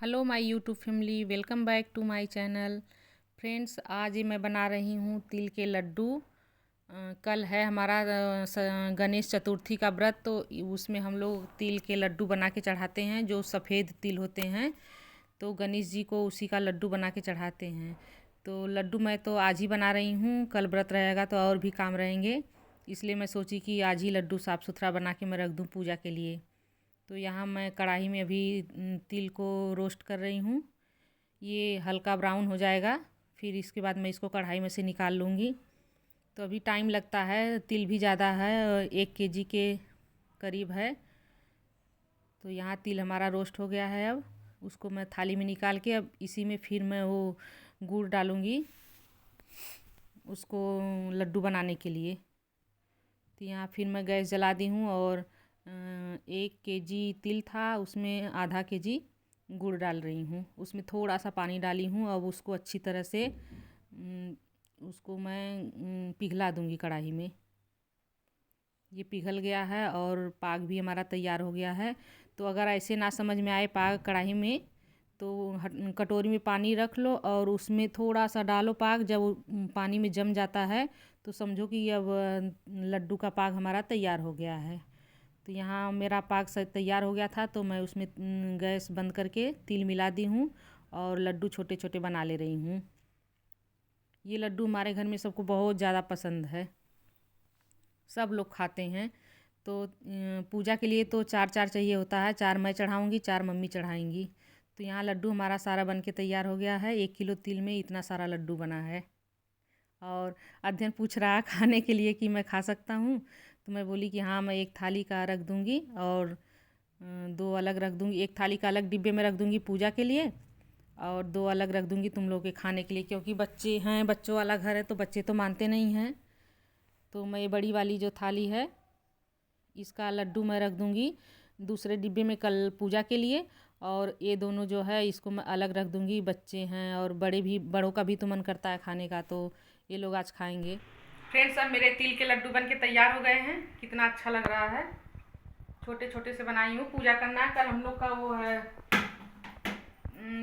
Hello my YouTube family, welcome back to my channel. Friends, आज मैं बना रही हूँ तिल के लड्डू। कल है हमारा गणेश चतुर्थी का व्रत, तो उसमें हम लोग तिल के लड्डू बना के चढ़ाते हैं, जो सफ़ेद तिल होते हैं। तो गणेश जी को उसी का लड्डू बना के चढ़ाते हैं। तो लड्डू मैं तो आज ही बना रही हूँ, कल व्रत रहेगा तो और भी काम रहेंगे, इसलिए मैं सोची कि आज ही लड्डू साफ़ सुथरा बना के मैं रख दूँ पूजा के लिए। तो यहाँ मैं कढ़ाई में अभी तिल को रोस्ट कर रही हूँ। ये हल्का ब्राउन हो जाएगा, फिर इसके बाद मैं इसको कढ़ाई में से निकाल लूँगी। तो अभी टाइम लगता है, तिल भी ज़्यादा है, 1 kg के करीब है। तो यहाँ तिल हमारा रोस्ट हो गया है। अब उसको मैं थाली में निकाल के अब इसी में फिर मैं वो गुड़ डालूँगी उसको लड्डू बनाने के लिए। तो यहाँ फिर मैं गैस जला दी हूँ और 1 kg तिल था, उसमें आधा kg गुड़ डाल रही हूँ। उसमें थोड़ा सा पानी डाली हूँ। अब उसको अच्छी तरह से उसको मैं पिघला दूँगी कढ़ाई में। ये पिघल गया है और पाक भी हमारा तैयार हो गया है। तो अगर ऐसे ना समझ में आए पाक कढ़ाई में, तो कटोरी में पानी रख लो और उसमें थोड़ा सा डालो पाक। जब पानी में जम जाता है तो समझो कि अब लड्डू का पाक हमारा तैयार हो गया है। तो यहाँ मेरा पाक तैयार हो गया था, तो मैं उसमें गैस बंद करके तिल मिला दी हूँ और लड्डू छोटे छोटे बना ले रही हूँ। ये लड्डू हमारे घर में सबको बहुत ज़्यादा पसंद है, सब लोग खाते हैं। तो पूजा के लिए तो 4 चाहिए होता है, 4 मैं चढ़ाऊँगी, 4 मम्मी चढ़ाएंगी। तो यहाँ लड्डू हमारा सारा बन के तैयार हो गया है। 1 किलो तिल में इतना सारा लड्डू बना है। और अध्ययन पूछ रहा खाने के लिए कि मैं खा सकता हूँ, तो मैं बोली कि हाँ, मैं एक थाली का रख दूँगी और 2 अलग रख दूँगी। एक थाली का अलग डिब्बे में रख दूँगी पूजा के लिए और 2 अलग रख दूँगी तुम लोगों के खाने के लिए, क्योंकि बच्चे हैं, बच्चों वाला घर है तो बच्चे तो मानते नहीं हैं। तो मैं ये बड़ी वाली जो थाली है, इसका लड्डू मैं रख दूँगी दूसरे डिब्बे में कल पूजा के लिए, और ये दोनों जो है इसको मैं अलग रख दूँगी। बच्चे हैं और बड़ों का भी तो मन करता है खाने का, तो ये लोग आज खाएंगे। फ्रेंड्स, अब मेरे तिल के लड्डू बन के तैयार हो गए हैं। कितना अच्छा लग रहा है। छोटे छोटे से बनाई हूँ। पूजा करना है, कल हम लोग का वो है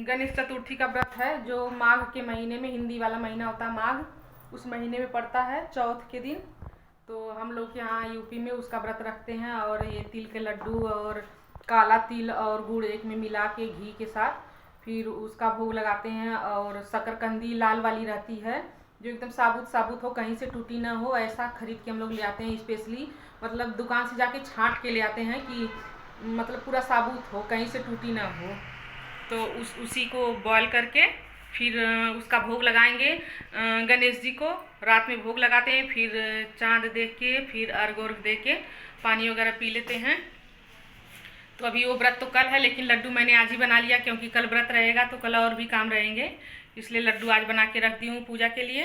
गणेश चतुर्थी का व्रत है, जो माघ के महीने में, हिंदी वाला महीना होता है माघ, उस महीने में पड़ता है चौथ के दिन। तो हम लोग यहाँ यूपी में उसका व्रत रखते हैं और ये तिल के लड्डू और काला तिल और गुड़ एक में मिला के घी के साथ फिर उसका भोग लगाते हैं। और शकरकंदी लाल वाली रहती है, जो एकदम साबुत साबुत हो, कहीं से टूटी ना हो, ऐसा खरीद के हम लोग ले आते हैं स्पेशली। मतलब दुकान से जाके छांट के ले आते हैं कि मतलब पूरा साबुत हो, कहीं से टूटी ना हो। तो उसी को बॉयल करके फिर उसका भोग लगाएंगे। गणेश जी को रात में भोग लगाते हैं, फिर चाँद देख के फिर अर्घ वर्घ दे के पानी वगैरह पी लेते हैं। तो अभी वो व्रत तो कल है, लेकिन लड्डू मैंने आज ही बना लिया, क्योंकि कल व्रत रहेगा तो कल और भी काम रहेंगे, इसलिए लड्डू आज बना के रख दी हूँ पूजा के लिए।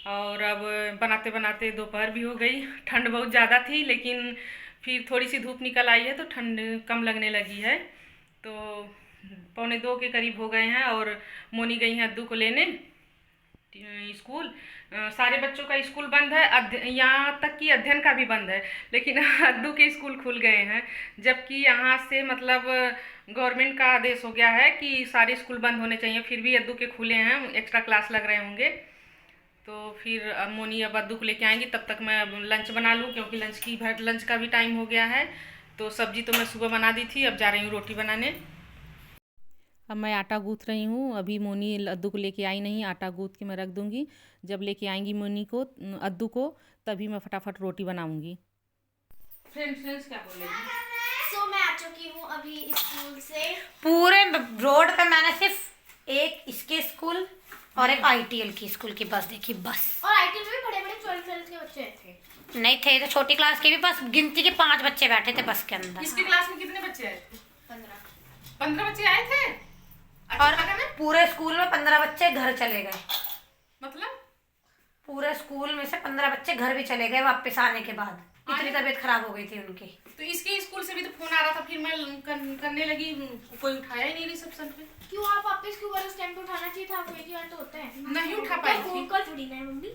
और अब बनाते बनाते दोपहर भी हो गई। ठंड बहुत ज़्यादा थी, लेकिन फिर थोड़ी सी धूप निकल आई है तो ठंड कम लगने लगी है। तो 1:45 के करीब हो गए हैं और मोनी गई हैं अद्दू को लेने स्कूल। सारे बच्चों का स्कूल बंद है, यहाँ तक कि अध्ययन का भी बंद है, लेकिन अद्दू के स्कूल खुल गए हैं। जबकि यहाँ से मतलब गवर्नमेंट का आदेश हो गया है कि सारे स्कूल बंद होने चाहिए, फिर भी अद्दू के खुले हैं, एक्स्ट्रा क्लास लग रहे होंगे। तो फिर मोनी अब अद्दू को लेके आएंगी, तब तक मैं लंच बना लूँ, क्योंकि लंच का भी टाइम हो गया है। तो सब्जी तो मैं सुबह बना दी थी, अब जा रही हूँ रोटी बनाने। अब मैं आटा गूँथ रही हूँ। अभी मोनी अद्दू को लेके आई नहीं, आटा गूँथ के मैं रख दूँगी। जब लेके आएंगी मोनी को, अद्दू को, तभी मैं फटाफट रोटी बनाऊँगी। फ्रेंड्स क्या बोलेगी? सो मैं आ चुकी हूँ अभी स्कूल से। पूरे रोड पे मैंने सिर्फ एक इसके स्कूल और एक आईटीएल की स्कूल की बस देखी, बस। और आईटीएल में भी बड़े बड़े 12th के बच्चे थे। नहीं थे, तो छोटी क्लास के भी बस गिनती के 5 बच्चे बैठे थे बस के अंदर। इसकी क्लास में कितने बच्चे आए थे? 15 बच्चे आए थे। और पूरे स्कूल में 15 बच्चे घर चले गए। मतलब पूरे स्कूल में से 15 बच्चे घर भी चले गए वापस आने के बाद। इतनी तबीयत खराब हो गई थी उनकी। तो इसके स्कूल से भी तो फोन आ रहा था, फिर मैं करने लगी, कोई उठाया ही नहीं रिसेप्शन पे। क्यों आप वापस क्यों उस टाइम पे उठाना चाहिए था आपको, एक ही बार तो होता है। नहीं उठा पाई थी। फोन कॉल थोड़ी ना है मम्मी।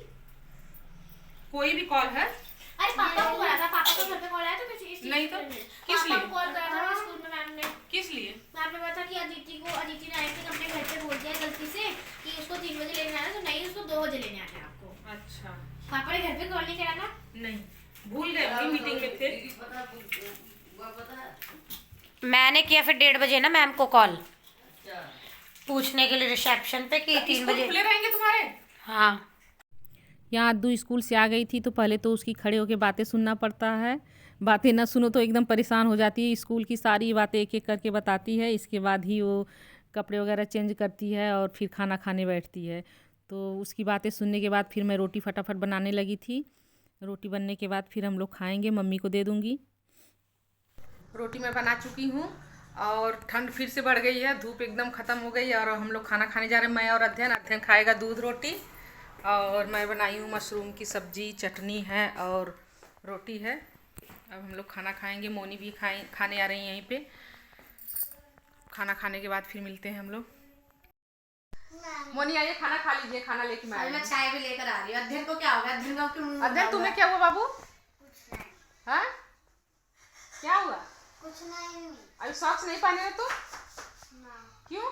कोई भी कॉल है अरे पापा को बोला था, पापा का घर पे कॉल आया तो किसी इसलिए नहीं तो किस पापा लिए? को कॉल करा था स्कूल में मैम ने। किस लिए? मैम ने बोला था कि अदिति ने आई थिंक अपने घर पे बोल दिया गलती से कि उसको 3 बजे लेने आना, तो नहीं उसको 2 बजे लेने आना है आपको। अच्छा पापा ने घर पे कॉल नहीं करा था? नहीं, भूल गए होंगे, मीटिंग में थे। मैंने किया फिर 1:30 बजे ना मैम को कॉल पूछने के लिए रिसेप्शन पे कि 3 बजे खुले रहेंगे तुम्हारे? हाँ। यहाँ अद्दू स्कूल से आ गई थी तो पहले तो उसकी खड़े होकर बातें सुनना पड़ता है। बातें ना सुनो तो एकदम परेशान हो जाती है। स्कूल की सारी बातें एक एक करके बताती है। इसके बाद ही वो कपड़े वगैरह चेंज करती है और फिर खाना खाने बैठती है। तो उसकी बातें सुनने के बाद फिर मैं रोटी फटाफट बनाने लगी थी। रोटी बनने के बाद फिर हम लोग खाएंगे, मम्मी को दे दूँगी। रोटी मैं बना चुकी हूँ और ठंड फिर से बढ़ गई है, धूप एकदम ख़त्म हो गई और हम लोग खाना खाने जा रहे हैं, मैं और अध्ययन खाएगा दूध रोटी और मैं बनाई हूँ मशरूम की सब्ज़ी, चटनी है और रोटी है। अब हम लोग खाना खाएंगे, मोनी भी खाने आ रही है यहीं पे। खाना खाने के बाद फिर मिलते हैं हम लोग। मोनी आइए खाना खा लीजिए, खाना लेके मैं आई हूँ। चाय भी लेकर आ रही हूँ। अध्ययन को क्या होगा? अध्ययन तुम्हें क्या हुआ बाबू? हाँ क्या हुआ? कुछ नहीं। अभी सॉक्स नहीं पहने हो तो? क्यों?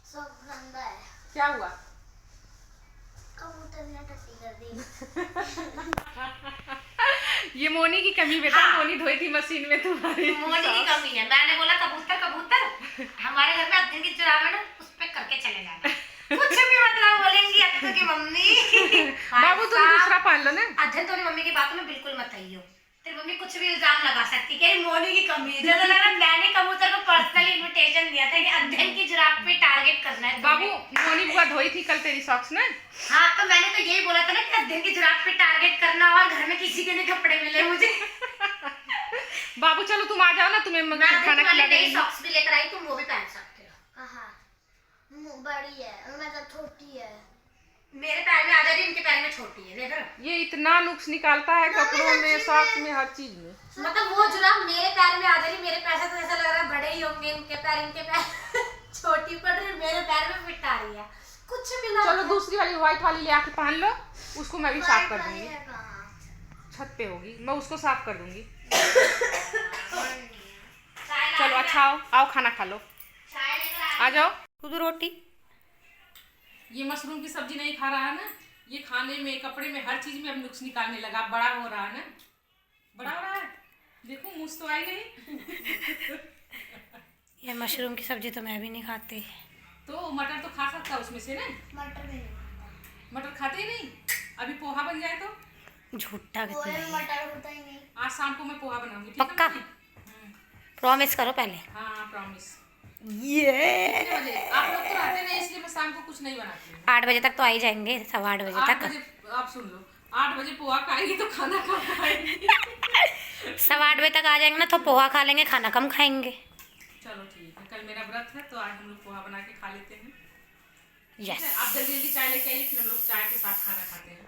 सब गंदा है। क्या हुआ? कबूतर ने टट्टी कर दी। ये मोनी की कमी बेटा। हाँ। मोनी धोई थी मशीन में तुम्हारी। मोनी की कमी है। मैंने बोला कबूतर हमारे घर में अध्ययन की जुराब है ना, उस पे करके चले जाना। कुछ भी मतलब बोलेंगी अध्ययन की मम्मी। बाबू तुम दूसरा पहन लो ना। अध्ययन तो मम्मी की बातों में बिल्कुल मत आइयो। तेरी मम्मी कुछ भी इल्जाम लगा सकती है कि मोनी की कमी है। जैसे लग रहा मैंने कबूतर को पर्सनली इनविटेशन दिया था कि अध्ययन की जुराब पे टारगेट करना है। बाबू मोनी बुआ धोई थी कल तेरी सॉक्स ना। हाँ तो मैंने तो यही बोला था ना कि अध्ययन की जुराब पे टारगेट करना और घर में किसी के नहीं कपड़े मिले मुझे। बाबू चलो तुम आ जाओ ना, तुम्हें खाना खिला देंगे। सॉक्स भी लेकर आई, तुम वो भी पहन सकते हो। कहाँ? बड़ी है मतलब छोटी है। मेरे पैर में आ जा रही है, इनके पैर में छोटी है। देख रहे ये इतना नुक्स निकालता है कपड़ों में, सॉक्स में, हर चीज में। मतलब वो जुराब मेरे पैर में आ जा रही, मेरे पैर से तो ऐसा लग रहा है बड़े ही होंगे इनके पैर छोटी पड़ रही, मेरे पैर में फिट आ रही है। कुछ भी ना। चलो दूसरी वाली व्हाइट वाली ले आके पहन लो, उसको मैं भी साफ कर दूंगी। छत पे होगी, मैं उसको साफ कर दूंगी। चलो अच्छा आओ खाना खा लो, आ जाओ। खुद रोटी। ये मशरूम की सब्जी नहीं खा रहा है ना, ये खाने में, कपड़े में, हर चीज में अब नुक्स निकालने लगा। बड़ा हो रहा है ना, बड़ा हो रहा है। देखो मुझ तो आई नहीं। ये मशरूम की सब्जी तो मैं भी नहीं खाती। तो मटर तो खा सकता उसमें से ना। मटर भी नहीं। मटर खाते ही नहीं। अभी पोहा बन जाए तो। झूठा पोहे में मटर होता ही नहीं। आज शाम को मैं पोहा बनाऊंगी। पक्का? प्रॉमिस करो पहले। हाँ प्रॉमिस। ये आप लोग तो रहते नहीं इसलिए मैं शाम को कुछ नहीं बनाती हूँ। 8 बजे तक तो आ ही जाएंगे, 8:15 बजे 8 तक। बजे आप सुन लो, 8 बजे पोहा खाएंगे तो खाना कम खाएंगे। 8:15 बजे तक आ जाएंगे ना तो पोहा खा लेंगे, खाना कम खाएंगे। चलो ठीक है, कल मेरा व्रत है तो आज हम लोग पोहा बना के खा लेते हैं। यस। आप जल्दी जल्दी चाय लेके आइए, फिर हम लोग चाय के साथ खाना खाते हैं।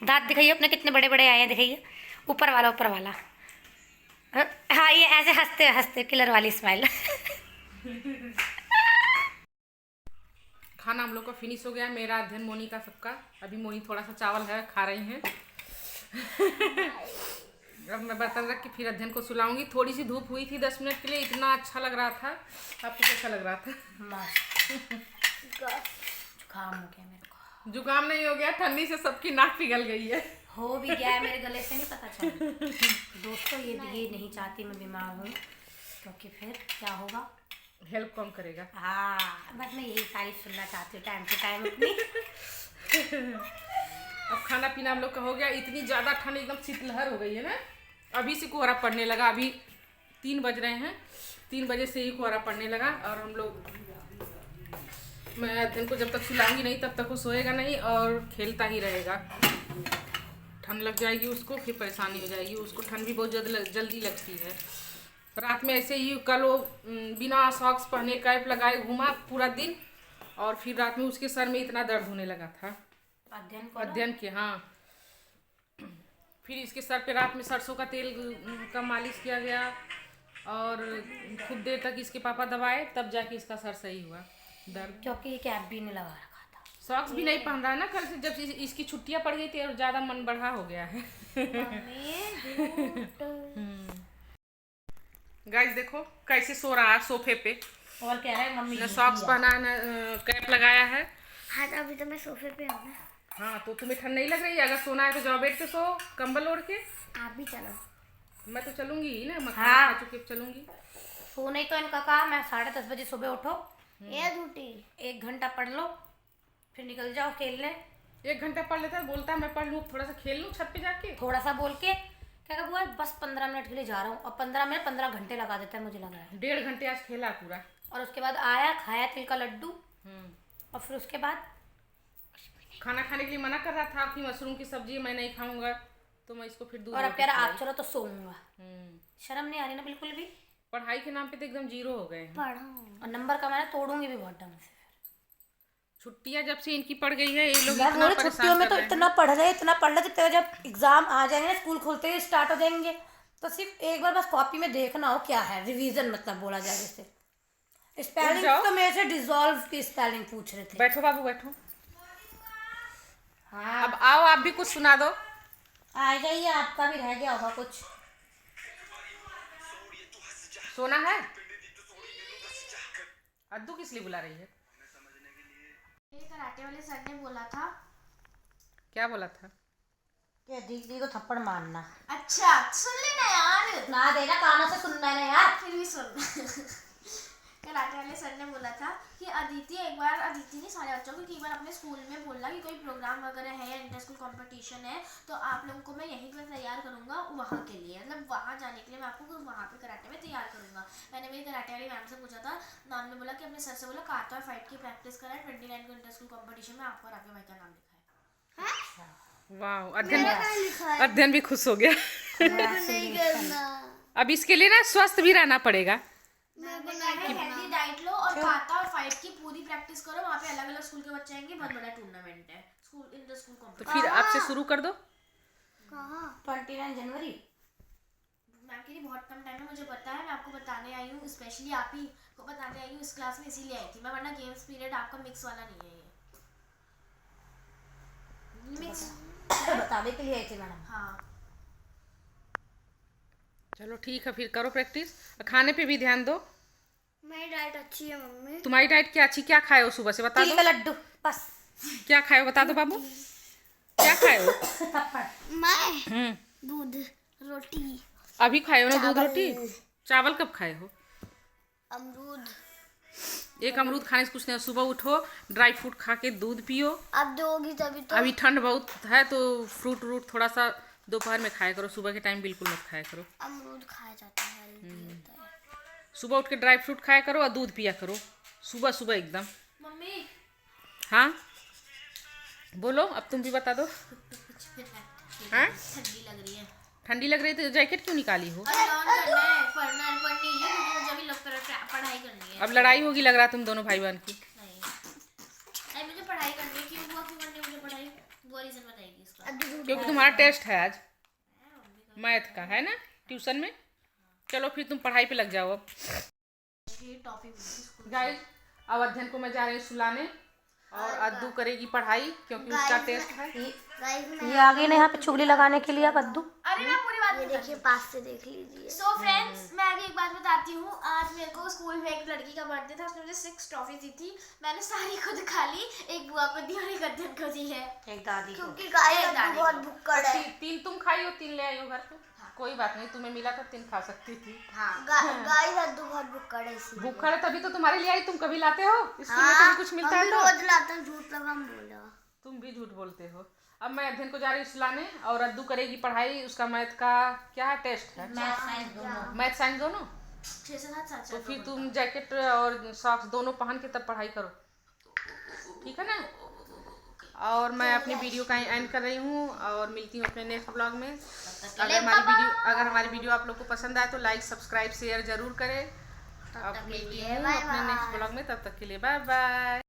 दांत दिखाइए अपने कितने बड़े बड़े आए हैं, दिखाइए। ऊपर वाला। हाँ ये ऐसे हंसते हंसते किलर वाली स्माइल। खाना हम लोग का फिनिश हो गया, मेरा अध्ययन, मोनी का, सबका। अभी मोनी थोड़ा सा चावल है, खा रही हैं। अब मैं बर्तन रख के फिर अध्ययन को सुलाऊंगी। थोड़ी सी धूप हुई थी 10 मिनट के लिए, इतना अच्छा लग रहा था। आपको कैसा लग रहा था? जुकाम हो गया मेरे को। जुकाम नहीं हो गया, ठंडी से सबकी नाक पिघल गई है। हो भी गया है, मेरे गले से नहीं पता चला। दोस्तों ये नहीं चाहती मैं बीमार हूँ, क्योंकि फिर क्या होगा, हेल्प कौन करेगा। हाँ बस मैं यही तारीफ सुनना चाहती हूँ टाइम टू टाइम अपनी। अब खाना पीना हम लोग का हो गया। इतनी ज़्यादा ठंड, एकदम शीतलहर हो गई है ना। अभी से कोहरा पड़ने लगा, अभी 3 बज रहे हैं, 3 बजे से ही कोहरा पड़ने लगा। और हम लोग, मैं अध्ययन को जब तक सुलाऊंगी नहीं तब तक वो सोएगा नहीं और खेलता ही रहेगा। ठंड लग जाएगी उसको, फिर परेशानी हो जाएगी उसको। ठंड भी बहुत जल्दी लगती है। रात में ऐसे ही कल वो बिना सॉक्स पहने कैप लगाए घूमा पूरा दिन, और फिर रात में उसके सर में इतना दर्द होने लगा था अध्ययन के। हाँ फिर इसके सर पे रात में सरसों का तेल का मालिश किया गया और खूब देर तक इसके पापा दबाए, तब जाके इसका सर सही हुआ। दर्द। क्योंकि ये कैप भी नहीं लगा रखा था। सॉक्स भी नहीं पहन रहा है ना कल से, जब इसकी छुट्टियां पड़ गई थी और ज्यादा मन बढ़ा हो गया है। गाइस देखो कैसे सो रहा है सोफे पे, और कह रहा है मम्मी न सॉक्स पहना न कैप लगाया है। हाँ तो अभी तो मैं सोफे पे हूँ ना। हाँ तो तुम्हें ठंड नहीं लग रही है? अगर सोना है तो जाओ बेड पे सो, कंबल ओढ़ के। आप भी चलो। मैं तो चलूंगी ही ना, मैं हाँ। खाना खा चुके चलूंगी। सोने तो इनका काम है 10:30 बजे सुबह उठो, ये झूठी। 1 घंटा पढ़ लो, फिर निकल जाओ खेलने। 1 घंटा पढ़ लेता है, बोलता है मैं पढ़ लूँ, थोड़ा सा खेल लूँ छत पे जाके। थोड़ा सा बोल के क्या बुआ बस 15 मिनट के लिए जा रहा हूँ, और 15 मिनट 15 घंटे लगा देता है मुझे लग रहा है। 1.5 घंटे आज खेला पूरा। और उसके बाद आया, खाया तिल का लड्डू, और फिर उसके बाद खाना खाने के लिए मना कर रहा था कि मशरूम की सब्जी मैं नहीं खाऊंगा, तो मैं इसको फिर दूध और अब रोटी कह रहा आप खिलाई। चलो तो सोऊंगा। शर्म नहीं आ रही ना बिल्कुल भी। पढ़ाई के नाम पे तो एकदम जीरो हो गए हैं। पढ़ो। और नंबर का मैंने तोड़ूंगी भी बहुत ढंग से। छुट्टियां जब से इनकी पड़ गई है, ये लोग यार इतना मेरे परेशान छुट्टियों में कर तो रहे हैं। इतना पढ़ रहे कि जब एग्जाम आ जाएंगे ना, स्कूल खुलते ही स्टार्ट हो जाएंगे, तो सिर्फ एक बार बस कॉपी में देखना हो क्या है, रिवीजन मतलब बोला जाए जैसे। स्पेलिंग जाओ। तो मेरे से डिसॉल्व की स्पेलिंग पूछ रहे थे। बैठो बाबू बैठो। हाँ अब आओ आप भी कुछ सुना दो। आ जाइए, आपका भी रह गया होगा कुछ। सोना है? अद्दू किस लिए बुला रही है? मेरे कराटे वाले सर ने बोला था। क्या बोला था? क्या दीदी को थप्पड़ मारना। अच्छा सुन लेना यार। ना देना, कानों से सुनना है ना यार। फिर भी सुन। कराटे वाले सर ने बोला था कि अदिति ने सारे बच्चों को कि एक बार अपने स्कूल में बोलना कि कोई प्रोग्राम वगैरह है या इंटर स्कूल कंपटीशन है तो आप लोगों को मैं यहीं पर तैयार करूंगा वहाँ के लिए, मतलब वहाँ जाने के लिए मैं आपको वहाँ पे कराटे में तैयार करूंगा। मैंने मेरी कराटे वाली मैम से पूछा था, मैम ने बोला कि अपने सर से बोला काता और फाइट की प्रैक्टिस कराए, 29 को इंटर स्कूल कॉम्पिटिशन में आपको और आपके भाई का नाम लिखा है। वाह, अध्ययन भी खुश हो गया। नहीं करना। अब इसके लिए ना स्वस्थ भी रहना पड़ेगा। हेल्दी डाइट लो और काता और फाइट की पूरी प्रैक्टिस करो। वहाँ पे अलग अलग स्कूल के बच्चे आएंगे, बहुत बड़ा टूर्नामेंट है, स्कूल इंटर स्कूल तो कॉम्पिटिशन। फिर अब से शुरू कर दो। कहाँ? 29 जनवरी। मैम के लिए बहुत कम टाइम है, मुझे पता है। मैं आपको बताने आई हूँ, स्पेशली आप ही को बताने आई हूँ इस क्लास में, इसीलिए आई थी मैं, वरना गेम्स पीरियड आपका मिक्स वाला नहीं है ये मिक्स। बताने के लिए आई थी मैडम। हाँ चलो ठीक है, फिर करो प्रैक्टिस। खाने पे भी ध्यान दो। मेरी डाइट अच्छी है मम्मी। तुम्हारी डाइट क्या अच्छी? क्या खाए हो सुबह से बता तिल दो। का लड्डू बस। क्या खाए हो बता दो बाबू, क्या खाए हो? थप्पड़। मैं दूध रोटी अभी खाए हो ना दूध रोटी? चावल कब खाए हो? अमरूद। एक अमरूद खाने से कुछ नहीं, सुबह उठो ड्राई फ्रूट खा के दूध पियो। अब दोगी तभी तो। अभी ठंड बहुत है तो फ्रूट व्रूट थोड़ा सा दोपहर में खाया करो, सुबह के टाइम बिल्कुल मत खाया करो। अमरूद खाया जाता है, हेल्दी होता है। सुबह उठ के ड्राई फ्रूट खाया करो और दूध पिया करो सुबह सुबह एकदम। मम्मी हाँ बोलो, अब तुम भी बता दो। हाँ ठंडी लग रही है। ठंडी लग रही तो जैकेट क्यों निकाली हो? अरे ऑन करना है, पढ़नी है क्योंकि मुझे अभी पढ़ाई करनी है। अब लड़ाई होगी लग रहा तुम दोनों भाई बहन की। नहीं अरे मुझे पढ़ाई करनी है। क्यों हुआ, क्यों करनी है मुझे पढ़ाई? वो रीजन बताएगी इसका। क्योंकि तुम्हारा टेस्ट है आज मैथ का, है ना, ट्यूशन में। चलो फिर तुम पढ़ाई पे लग जाओ अब। गाइस अब अध्ययन को मैं जा रही हूँ सुलाने और अद्दू करेगी पढ़ाई क्योंकि उसका टेस्ट है। ये आ गई ना यहाँ पे चुगली लगाने के लिए कद्दू। अरे मैं पूरी बात देखिए, पास से देख लीजिए। सो फ्रेंड्स मैं आगे एक बात बताती हूँ। आज मेरे को स्कूल में एक लड़की का बर्थडे था, उसने मुझे 6 ट्रॉफी दी थी। मैंने सारी खुद खा ली, एक बुआ को दी और एक अध्ययन को दी है, एक दादी को। क्योंकि गाय बहुत भुक्कड़ है। 3 तुम खाई हो, 3 ले आई हो घर पे। कोई बात नहीं, तुम्हें मिला था 3 खा सकती थी। गाय लड्डू बहुत भुक्कड़ है इसलिए। भूखा है तभी तो तुम्हारे लिए आई, तुम कभी लाते हो स्कूल में? कभी कुछ मिलता है तो रोज लाता हूँ, झूठ लगा बोला। तुम भी झूठ बोलते हो। अब मैं अध्ययन को जा रही हूँ सुलाने और अद्दू करेगी पढ़ाई। उसका मैथ का क्या है टेस्ट है, मैथ साइंस दोनों। 6 से 7 तो फिर तुम जैकेट और सॉक्स दोनों पहन के तब पढ़ाई करो, ठीक है ना? और मैं अपनी वीडियो का एंड कर रही हूँ और मिलती हूँ अपने नेक्स्ट ब्लॉग में। अगर हमारी वीडियो आप लोग को पसंद आए तो लाइक सब्सक्राइब शेयर जरूर करें। अब मिलती हूँ अपने नेक्स्ट ब्लॉग में, तब तक के लिए बाय बाय।